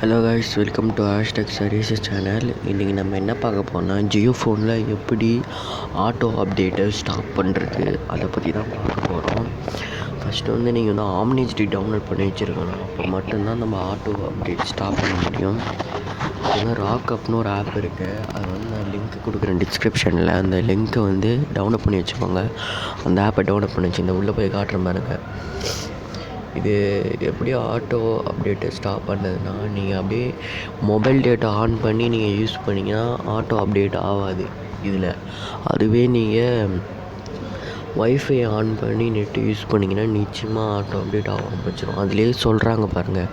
Hello guys, welcome to hashtag services channel. இன்றைக்கி நம்ம என்ன பார்க்க போனால் ஜியோ ஃபோனில் எப்படி ஆட்டோ அப்டேட்டை ஸ்டாப் பண்ணுறது அதை பற்றி தான் பார்க்க போகிறோம். ஃபஸ்ட்டு நீங்கள் ஆம்னிஜிடி டவுன்லோட் பண்ணி வச்சுருக்கணும். அப்போ மட்டும்தான் நம்ம ஆட்டோ அப்டேட் ஸ்டாப் பண்ண முடியும். ராக்அப்னு ஒரு ஆப் இருக்குது. அது நான் லிங்க் கொடுக்குறேன் டிஸ்கிரிப்ஷனில். அந்த லிங்க்கை டவுன்லோட் பண்ணி வச்சுக்கோங்க. அந்த ஆப்பை டவுன்லோட் பண்ணி வச்சு உள்ளே போய் காட்டுற பாருங்க. இது எப்படி ஆட்டோ அப்டேட்டை ஸ்டாப் பண்ணதுன்னா, நீங்கள் அப்படியே மொபைல் டேட்டா ஆன் பண்ணி நீங்கள் யூஸ் பண்ணிங்கன்னா ஆட்டோ அப்டேட் ஆகாது இதில். அதுவே நீங்கள் ஒய்ஃபை ஆன் பண்ணி நெட்டு யூஸ் பண்ணிங்கன்னா நிச்சயமாக ஆட்டோ அப்டேட் ஆக ஆரம்பிச்சிடும். அதுலேயே சொல்கிறாங்க பாருங்கள்.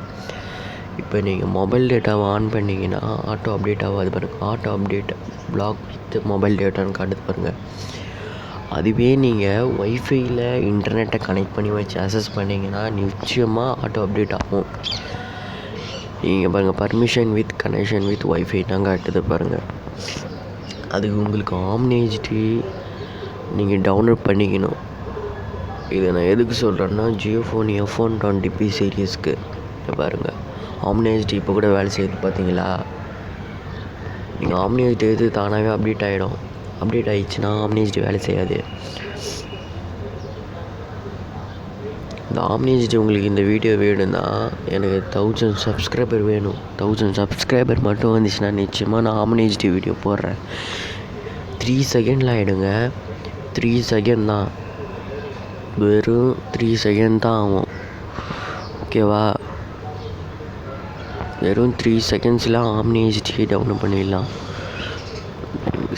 இப்போ நீங்கள் மொபைல் டேட்டாவை ஆன் பண்ணிங்கன்னா ஆட்டோ அப்டேட் ஆகாது பாருங்கள். Auto update block with mobile டேட்டான்னு காட்டுது பாருங்கள். அதுவே நீங்கள் ஒய்ஃபையில் இன்டர்நெட்டை கனெக்ட் பண்ணி வச்சு அக்சஸ் பண்ணிங்கன்னா நிச்சயமாக ஆட்டோ அப்டேட் ஆகும். நீங்கள் பாருங்கள், permission with connection with wifi தான் காட்டுது பாருங்கள். அதுக்கு உங்களுக்கு ஆம்னிஜிடி நீங்கள் டவுன்லோட் பண்ணிக்கணும். இதை நான் எதுக்கு சொல்கிறேன்னா, ஜியோ ஃபோன் F120p சீரீஸ்க்கு பாருங்கள். ஆம்னிஜிடி இப்போ கூட வேலை செய்யுது பார்த்தீங்களா. நீங்கள் ஆம்னிஜிடி எது தானாகவே அப்டேட் ஆகிடும். அப்டேட் ஆகிடுச்சுன்னா ஆம்னிஜிடி வேலை செய்யாது. இந்த ஆம்னிஜிடி உங்களுக்கு இந்த வீடியோ வேணும்னா எனக்கு 1000 சப்ஸ்கிரைபர் வேணும். 1000 சப்ஸ்கிரைபர் மட்டும் வந்துச்சுன்னா நிச்சயமாக நான் ஆம்னிஜிடி வீடியோ போடுறேன். 3 செகண்டில் ஆகிடுங்க. 3 செகண்ட் தான், வெறும் 3 செகண்ட் தான் ஆகும். ஓகேவா? வெறும் 3 செகண்ட்ஸில் ஆம்னிஜிடி டவுன்லோட் பண்ணிடலாம்.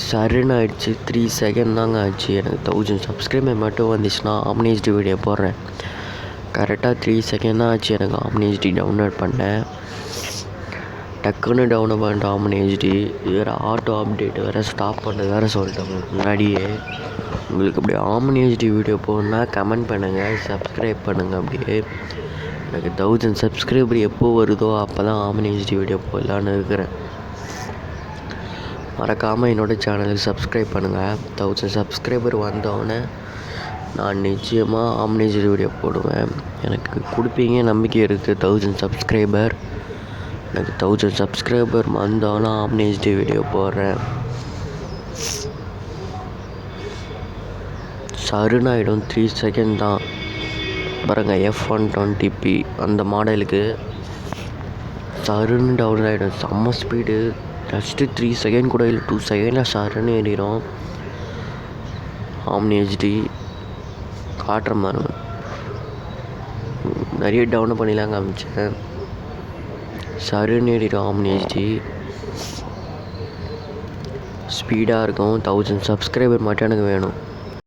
சருன்னு ஆகிடுச்சு. 3 செகண்ட் தாங்க ஆச்சு. எனக்கு 1000 சப்ஸ்கிரைபர் மட்டும் வந்துச்சுன்னா ஆம்னிஜிடி வீடியோ போடுறேன். கரெக்டாக 3 செகண்ட் தான் ஆச்சு எனக்கு ஆம்னிஜிடி டவுன்லோட் பண்ணேன். டக்குன்னு டவுன்லோட் பண்ணிட்டு ஆம்னிஜிடி வேறு ஆட்டோ அப்டேட் வேறு ஸ்டாப் பண்ணது வேறு சொல்லிட்டேன் முன்னாடியே. உங்களுக்கு அப்படியே ஆம்னிஜிடி வீடியோ போகணுன்னா கமெண்ட் பண்ணுங்கள், சப்ஸ்கிரைப் பண்ணுங்கள். அப்படியே எனக்கு 1000 சப்ஸ்கிரைபர் எப்போ வருதோ அப்போ தான் ஆம்னிஜிடி வீடியோ போடலான்னு இருக்கிறேன். மறக்காமல் என்னோடய சேனலுக்கு சப்ஸ்கிரைப் பண்ணுங்கள். 1000 சப்ஸ்கிரைபர் வந்தோடனே நான் நிச்சயமாக ஆம்னிஜிடி வீடியோ போடுவேன். எனக்கு கொடுப்பீங்க நம்பிக்கை இருக்குது. 1000 சப்ஸ்கிரைபர் எனக்கு 1000 சப்ஸ்கிரைபர் வந்தோடனே ஆம்னிஜிடி வீடியோ போடுறேன். சருன்னு ஆகிடும். 3 செகண்ட் தான் பாருங்கள். F120p அந்த மாடலுக்கு சருன்னு டவுன் ஆகிடும். செம்ம ஸ்பீடு. ஜஸ்ட்டு 3 செகண்ட் கூட இல்லை, 2 செகண்டில் சருன்னு ஏறிடும். ஆம்னிஜிடி காட்டுற மாதிரி நிறைய டவுன்லோட் பண்ணிலாம் காமிச்சேன். சருன்னு ஏறிடும். ஆம்னிஜிடி ஸ்பீடாக இருக்கும். 1000 சப்ஸ்கிரைபர் மட்டும் எனக்கு வேணும்.